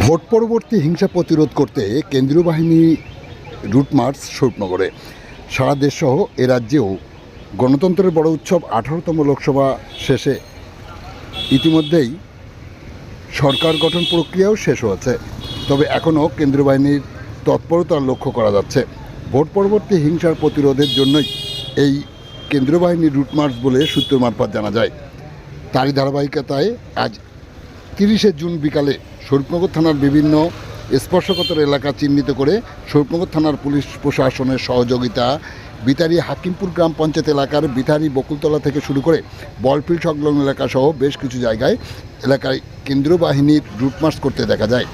Vote পরবর্তী হিংসা প্রতিরোধ করতে কেন্দ্রীয় বাহিনী রুট মার্চ স্বরূপনগরে। সারা দেশসহ এ রাজ্যেও গণতন্ত্রের বড় উৎসব 18তম লোকসভা শেষে ইতিমধ্যেই সরকার গঠন প্রক্রিয়াও শেষ হয়েছে। তবে এখনও কেন্দ্রীয় বাহিনীর তৎপরতা লক্ষ্য করা যাচ্ছে। ভোট পরবর্তী হিংসার প্রতিরোধের জন্যই এই কেন্দ্রীয় বাহিনীর রুট মার্চ বলে সূত্র মারফত জানা যায়। তারই ধারাবাহিকতায় আজ 30শে জুন বিকালে স্বরূপনগর থানার বিভিন্ন স্পর্শকাতর এলাকা চিহ্নিত করে স্বরূপনগর থানার পুলিশ প্রশাসনের সহযোগিতা বিতারি হাকিমপুর গ্রাম পঞ্চায়েত এলাকার বিতারি বকুলতলা থেকে শুরু করে বলফিল্ড সংলগ্ন এলাকাসহ বেশ কিছু জায়গায় এলাকায় কেন্দ্রীয় বাহিনীর রুট মার্চ করতে দেখা যায়।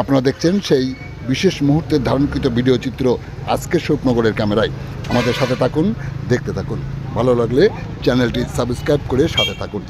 আপনারা দেখছেন সেই বিশেষ মুহূর্তের ধারণকৃত ভিডিও চিত্র আজকের স্বরূপনগরের ক্যামেরায়। আমাদের সাথে থাকুন, দেখতে থাকুন। ভালো লাগলে চ্যানেলটি সাবস্ক্রাইব করে সাথে থাকুন।